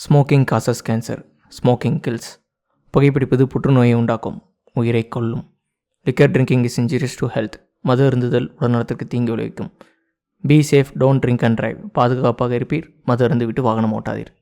Smoking causes cancer. Smoking kills. புகைப்பிடிப்பது புற்றுநோயை உண்டாக்கும், உயிரை கொல்லும். Liquor drinking is injurious to health. மது அருந்துதல் உடல்நலத்திற்கு தீங்கு விளைவிக்கும். Be safe, don't drink and drive. பாதுகாப்பாக இருப்பீர், மது அருந்து விட்டு வாகனம் ஓட்டாதீர்.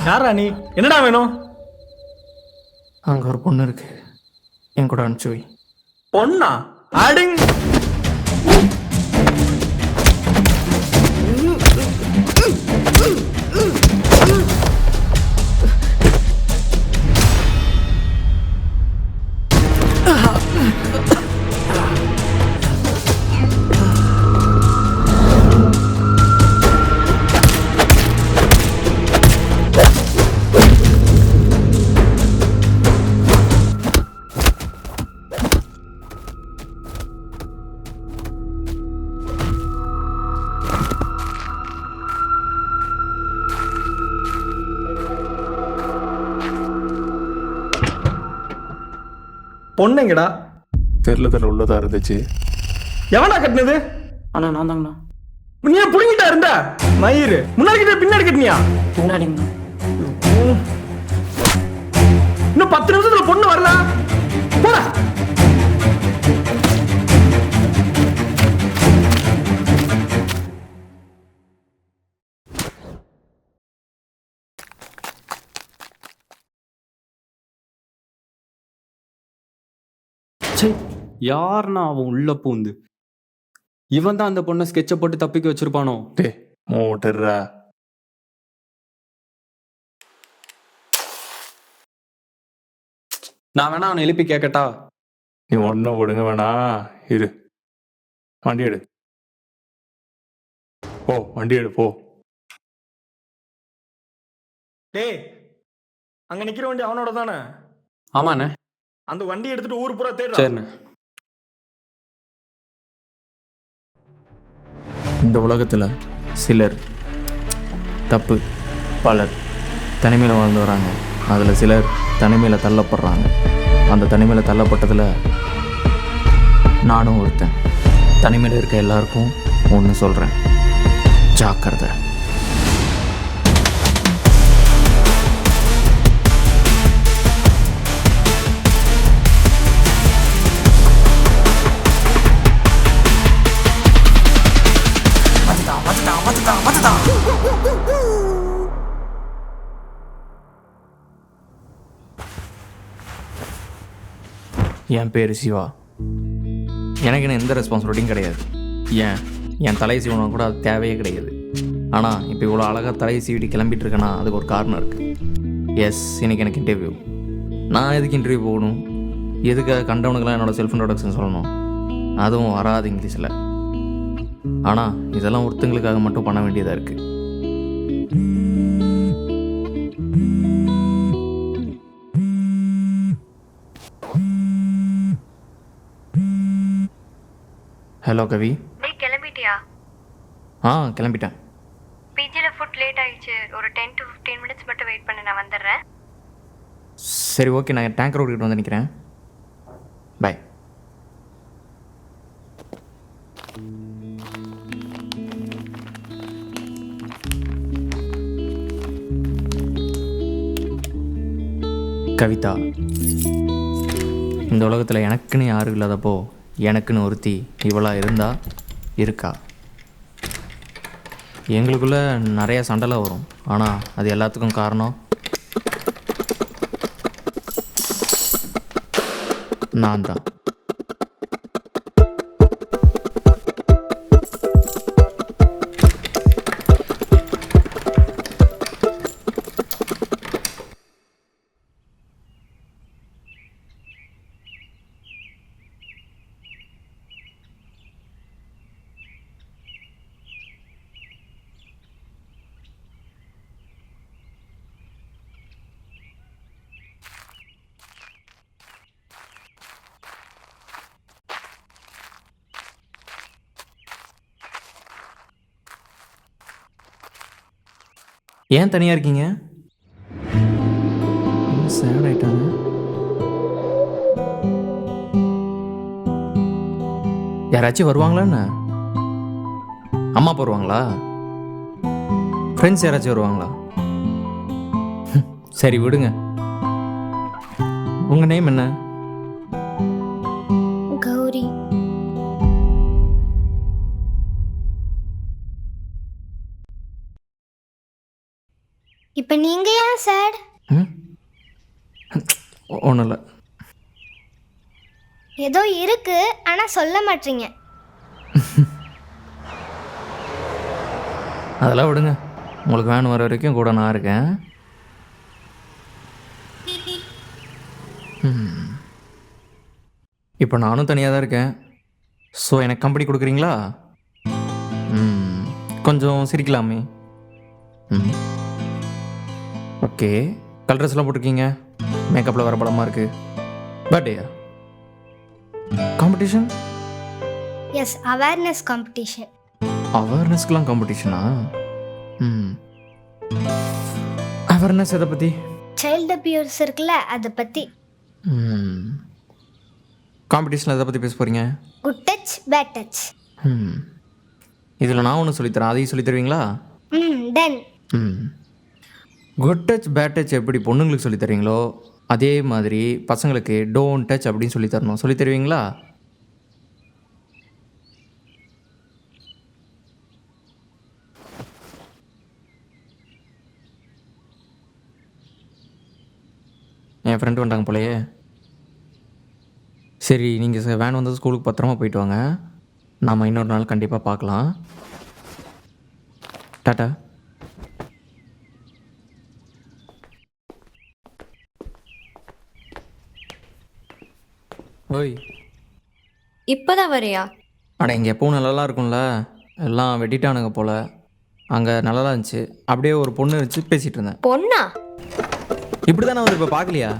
யாரா நீ? என்னடா வேணும்? அங்கே ஒரு பொண்ணு இருக்கு, என் கூட அனுப்பிச்சு வை. பொண்ணா? ஆடிங். பொண்ணுங்கடா தெருளத்தில் உள்ளதா இருந்துச்சு. எவனா கட்டினது? அண்ணா நான் தாங்கண்ணா. நீ புடிங்கிட்டா இருந்த மயிறு முன்னாடி கிட்ட பின்னாடி கட்டினியா? பின்னாடிங்கண்ணா. இன்னும் 10 நிமிஷத்துல பொண்ணு வரல. போடா. யாருன்னா அவன் உள்ள பூந்து இவன் தான் அந்த பொண்ணை ஸ்கெட்சை போட்டு தப்பிக்க வச்சிருப்பானோ? டே மோட்டர்ரா. நான் வேணா அவனை எழுப்பி கேட்கட்டா? நீ ஒன்றும் ஒடுங்க வேணா, இரு. வண்டி எடு, போ. வண்டி எடு, போ. டேய், அங்க நிக்கிற வண்டி அவனோட தானே? ஆமாண்ணே. அந்த வண்டி எடுத்துட்டு ஊர் பூரா தேடு. சரிண்ணே. இந்த உலகத்தில் சிலர் தப்பு, பலர் தனிமையில் வாழ்ந்து வராங்க. அதில் சிலர் தனிமையில் தள்ளப்படுறாங்க. அந்த தனிமையில் தள்ளப்பட்டதில் நானும் ஒருத்தன். தனிமையில் இருக்க எல்லாருக்கும் ஒன்று சொல்கிறேன், ஜாக்கிரதை. என் பேர் சிவா. எனக்குன்னு எந்த ரெஸ்பான்சிபிலிட்டியும் கிடையாது. என் தலை சீவனம் கூட அது தேவையே கிடையாது. ஆனால் இப்போ இவ்வளோ அழகாக தலையை சீவிட்டு கிளம்பிட்டு இருக்கேன்னா அதுக்கு ஒரு காரணம் இருக்குது. எஸ், இன்றைக்கி எனக்கு இன்டர்வியூ. நான் எதுக்கு இன்டர்வியூ போகணும்? எதுக்காக கண்டவனுக்கெல்லாம் என்னோடய செல்ஃப் இன்ட்ரோடக்ஷன் சொல்லணும்? அதுவும் வராது இங்கிலீஷில். ஆனால் இதெல்லாம் ஒருத்தங்களுக்காக மட்டும் பண்ண வேண்டியதாக இருக்குது. ஹலோ கவி. டேய், கிளம்பிட்டியா? கிளம்பிட்டேன். பிஜியில் ஃபுட் லேட் ஆயிடுச்சு. ஒரு 10 to 15 மினிட்ஸ் மட்டும் வெயிட் பண்ணு, நான் வந்துடுறேன். சரி, ஓகே. நான் டேங்க் ரோடு கிட்ட வந்து நிற்கிறேன். பாய். கவிதா. இந்த உலகத்தில் எனக்குன்னு யாரும் இல்லாதப்போ எனக்குன்னு ஒருத்தி இவளாக இருக்கா. எங்களுக்குள்ள நிறைய சண்டைலாம் வரும். ஆனால் அது எல்லாத்துக்கும் காரணம் நான் தான். ஏன் தனியாக இருக்கீங்க? சேட் ஆயிட்டாங்க. யாராச்சும் வருவாங்களா என்ன? அம்மா அப்பா வருவாங்களா? ஃப்ரெண்ட்ஸ் யாராச்சும் வருவாங்களா? சரி விடுங்க. உங்கள் நேம் என்ன? கௌரி. இப்ப நீங்க ஏன் சார்? ஒன்றும் இல்லை. ஏதோ இருக்கு ஆனா சொல்ல மாட்டீங்க. அதெல்லாம் விடுங்க. உங்களுக்கு வேன் வர வரைக்கும் கூட நான் இருக்கேன். இப்போ நானும் தனியாக தான் இருக்கேன். ஸோ எனக்கு கம்பெனி கொடுக்குறீங்களா? கொஞ்சம் சிரிக்கலாமே. ஓகே. கலர் ட்ரெஸ்லாம் போட்டிருக்கீங்க. மேக்கப்பில் வர படமாக இருக்குது. பர்த்டேயா? காம்படிஷன்? Yes, awareness competition. அவேர்னஸ்க்கெலாம் காம்படிஷனா? அவேர்னஸ் எதை பற்றி? சைல்டு அபியூஸ் இருக்குல்ல, அதை பற்றி. காம்படிஷனில் எதை பற்றி பேச போகிறீங்க? Good touch, bad touch. இதில் நான் ஒன்று சொல்லித்தரேன், அதையும் சொல்லித் தருவீங்களா? Done. Good touch bad touch எப்படி பொண்ணுங்களுக்கு சொல்லித் தருவீங்களோ அதே மாதிரி பசங்களுக்கு டோன்ட் டச் அப்படின்னு சொல்லித் தரணும். சொல்லித் தருவீங்களா? என் ஃப்ரெண்டு வந்துட்டாங்க போலையே. சரி, நீங்கள் வேன் வந்தது ஸ்கூலுக்கு பத்திரமா போயிட்டு வாங்க. நாம் இன்னொரு நாள் கண்டிப்பாக பார்க்கலாம். டாட்டா. ஓய், இப்போதான் வரையா? அட இங்கே எப்பவும் நல்லா இருக்கும்ல, எல்லாம் வெட்டிட்டானுங்க போல். அங்கே நல்லா இருந்துச்சு. அப்படியே ஒரு பொண்ணு வச்சு பேசிகிட்டு இருந்தேன். பொண்ணா? இப்படி தான் நான் இப்போ பார்க்கலையா?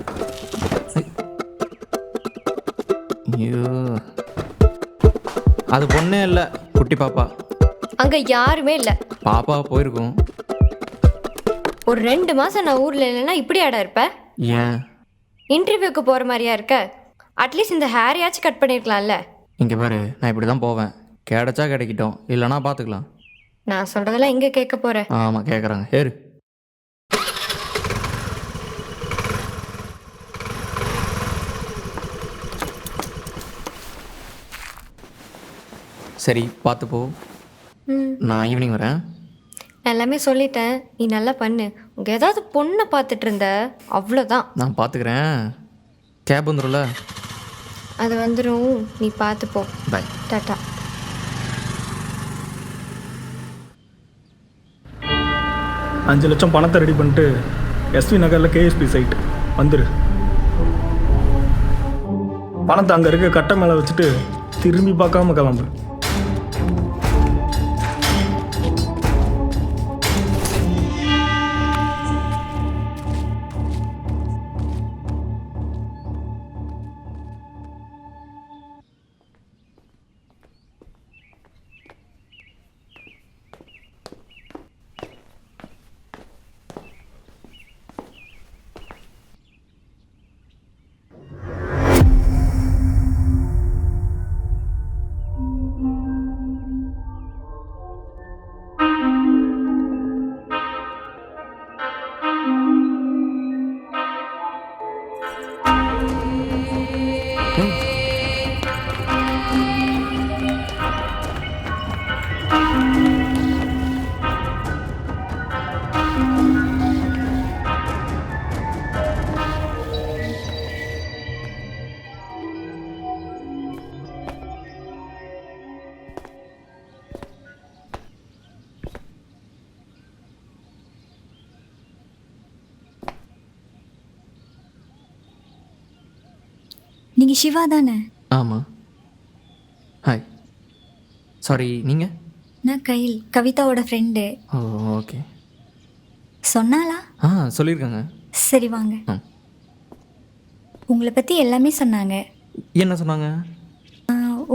ஐயோ, அது பொண்ணே இல்லை, குட்டி பாப்பா. அங்க யாருமே இல்ல. பாப்பா போயிருக்கும். ஒரு 2 மாசம் நான் ஊர்ல இல்லைன்னா இப்படி ஆடா இருப்ப? ஏன்? இன்டர்வியூக்கு போற மாதிரியா இருக்க? அட்லீஸ்ட் இந்த ஹேரையாச்சும் கட் பண்ணிருக்கலாம்ல. இங்கே பாரு, நான் இப்படி தான் போவேன். கிடைச்சா கிடைக்கட்டும், இல்லைனா பார்த்துக்கலாம். நான் சொல்றதெல்லாம் எங்க கேட்க போற? ஆமாம், கேட்குறாங்க. ஏறு. சரி, பார்த்து போ. நான் ஈவினிங் வரேன். நான் எல்லாமே சொல்லிட்டேன், நீ நல்லா பண்ணு. உங்க ஏதாவது பொண்ணை பார்த்துட்டு இருந்த அவ்வளோதான். நான் பார்த்துக்கிறேன். கேப் வந்துடும்ல? அது வந்துடும், நீ பார்த்துப்போ. பை. டாட்டா. $5 லட்சம் பணத்தை ரெடி பண்ணிட்டு எஸ்வி நகரில் கேஎஸ்பி சைட் வந்துரு. பணத்தை அங்கே இருக்க கட்டை மேலே வச்சுட்டு திரும்பி பார்க்காம கிளம்பு. நீங்கள் சிவா தானே? ஆமாம். ஹாய். சாரி, நீங்கள்? நான் கையில், கவிதாவோட ஃப்ரெண்டு. ஓ ஓகே. சொன்னாலா? சொல்லியிருக்காங்க. சரி வாங்க. உங்களை பற்றி எல்லாமே சொன்னாங்க. என்ன சொன்னாங்க?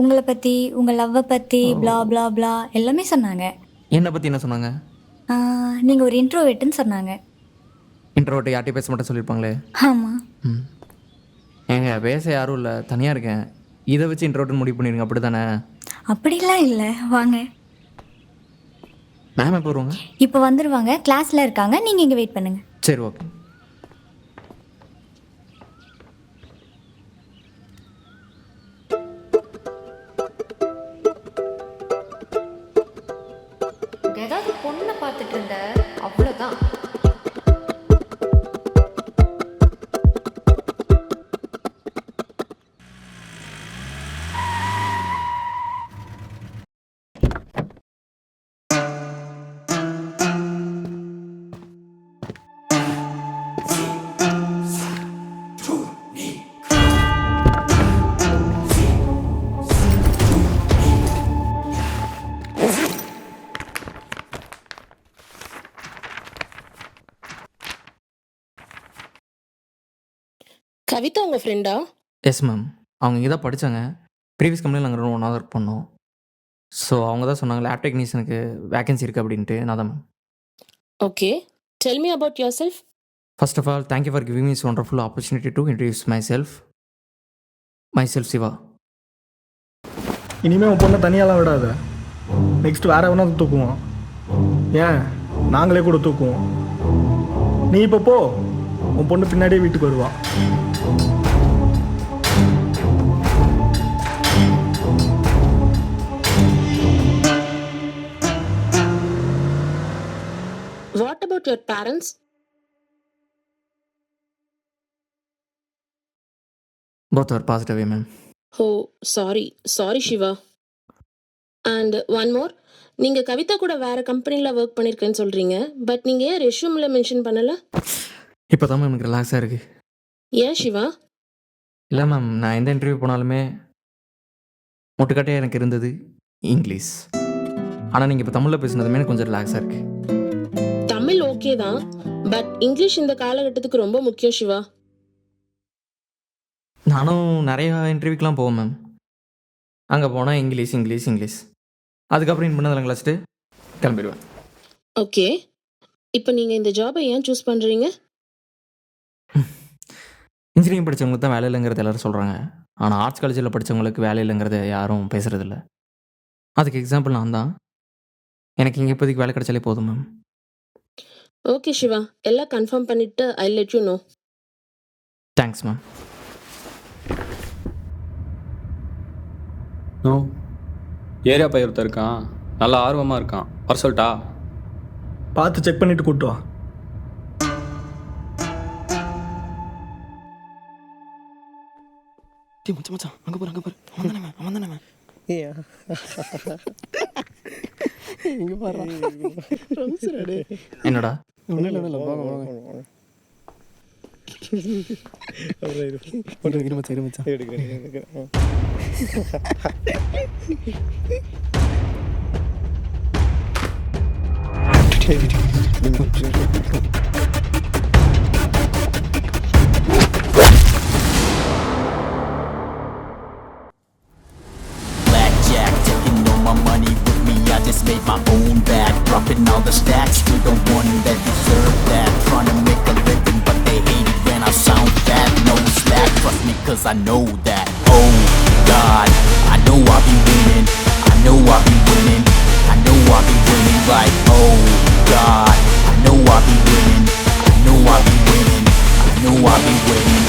உங்களை பற்றி, உங்கள் லவ்வை பற்றி, ப்ளா ப்ளா ப்ளா எல்லாமே சொன்னாங்க. என்னை பற்றி என்ன சொன்னாங்க? நீங்கள் ஒரு இன்ட்ரோவேட்டுன்னு சொன்னாங்க. இன்ட்ரோவர்ட்டு யார்ட்டையும் பேச மாட்டேன் சொல்லியிருப்பாங்களே. ஆமாம். ஏங்க பேச யாரும் இல்லை, தனியாக இருக்கேன். இதை வச்சு இன்ட்ரோவர்ட்டுன்னு முடிவு பண்ணிடுங்க, அப்படி தானே? அப்படிலாம் இல்லை, வாங்க. மேம் எப்போ வருவாங்க? இப்போ வந்துடுவாங்க, கிளாஸில் இருக்காங்க. நீங்கள் இங்கே வெயிட் பண்ணுங்கள். சரி ஓகே. ஏதாவது பொண்ணை பார்த்துட்டு இருந்த, அவ்வளோதான். கவிதா உங்கள் ஃப்ரெண்டா? Yes ma'am. அவங்க இங்கே தான் படித்தாங்க. ப்ரீவியஸ் கம்பெனியில் நாங்கள் ஒன்றா ஒர்க் பண்ணோம். ஸோ அவங்க தான் சொன்னாங்க லேப் டெக்னீஷியனுக்கு வேகன்சி இருக்குது அப்படின்ட்டு. நான் தான் ma'am. Okay, tell me about yourself. First of all thank you for giving me wonderful opportunity to introduce myself Shiva. இனிமேல் உன் பொண்ணை தனியாலாம் விடாத. நெக்ஸ்ட் வேற எவனா தூக்குவோம். ஏன் நாங்களே கூட தூக்குவோம். நீ இப்போ போ, உன் பொண்ணு பின்னாடியே வீட்டுக்கு வருவான். What about your parents? Both are passed away ma'am. Oh sorry Shiva. And one more, நீங்கள் கவிதா கூட வேறு கம்பெனியில் ஒர்க் பண்ணியிருக்கேன்னு சொல்கிறீங்க. பட் நீங்கள் ஏன் ரெஷ்யூமில் மென்ஷன் பண்ணலை? இப்போ தான் மேம் எனக்கு ரிலாக்ஸாக இருக்குது. ஏன் சிவா? இல்லை மேம், நான் எந்த இன்டர்வியூ போனாலுமே முட்டுக்கட்டையாக எனக்கு இருந்தது இங்கிலீஷ். ஆனால் நீங்கள் இப்போ தமிழில் பேசுனதுமே எனக்கு கொஞ்சம் ரிலாக்ஸாக இருக்குது. தமிழ் ஓகே தான், பட் இங்கிலீஷ் இந்த காலகட்டத்துக்கு ரொம்ப முக்கியம் சிவா. நானும் நிறையா இன்டர்வியூக்கெலாம் போவேன் மேம். அங்கே போனால் இங்கிலீஷ் அதுக்கப்புறம் இன் பண்ணதில் கிளாஸ்ட்டு கிளம்பிடுவேன். ஓகே, இப்போ நீங்கள் இந்த ஜாபை ஏன் சூஸ் பண்ணுறீங்க? இன்ஜினியரிங் படித்தவங்களுக்கு தான் வேலை இல்லைங்கிறது எல்லோரும் சொல்கிறாங்க. ஆனால் ஆர்ட்ஸ் காலேஜில் படித்தவங்களுக்கு வேலை இல்லைங்கிறத யாரும் பேசுகிறதில்ல. அதுக்கு எக்ஸாம்பிள் நான் தான். எனக்கு இங்கே இப்போதைக்கு வேலை கிடைச்சாலே போதும் மேம். ஓகே சிவா, எல்லாம் கன்ஃபார்ம் பண்ணிவிட்டு I let you know. Thanks ma'am. No, area பையன் ஒருத்தர் இருக்கான், நல்லா ஆர்வமாக இருக்கான். வர சொல்லிட்டா? பார்த்து செக் பண்ணிட்டு கூட்டு வா. மச்சான் அங்கே பாரு அவன் தானே இங்கே பாரு. என்னடா Blackjack, taking all my money with me. I just made my own bag, dropping all the stacks to the one that deserve that. Trying to make a living, but they hate it when I sound fat. No slack, trust me, cause I know that. Oh God, I know I'll be winning. I know I'll be winning. I know I'll be winning, like oh God, I know I'll be winning. I know I'll be winning. I know I'll be winning.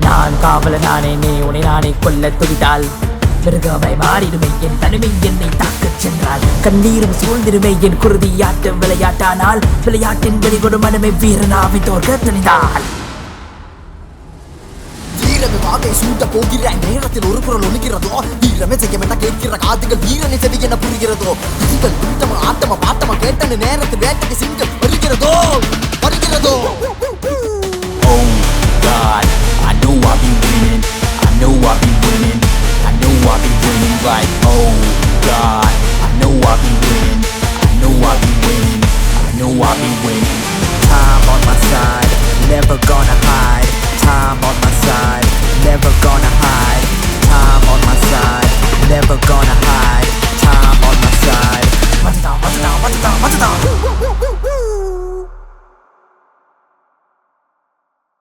நான் காவல நானே நீ உன்னை நானே கொல்ல துடித்தால் மிருகமை மாறிடுமே என் தனிமை என்னை தாக்கச் சென்றால் கண்ணீரும் சூழ்ந்திருமே என் குருதியாட்டம் விளையாட்டானால் விளையாட்டின் வெளிகொடு மனமே வீரனாவை தோற்க துணிந்தாள் வீரமே வாகை சூட்ட போகிற நேரத்தில் ஒரு குரல் ஒழுகிறதோ வீரமே செய்ய வேண்டாம் கேட்கிற காதுகள் வீரனை செவி என புரிகிறதோ இதுகள் குட்டமா ஆட்டமா பாட்டமா கேட்டனு நேரத்தில் வேட்டைக்கு சிங்கம் வருகிறதோ Oh God, I know I'll be winning. like, oh God, I know I'll be winning, I know I'll be winning, I know I'll be winning. Time on my side, never gonna hide. Time on my side,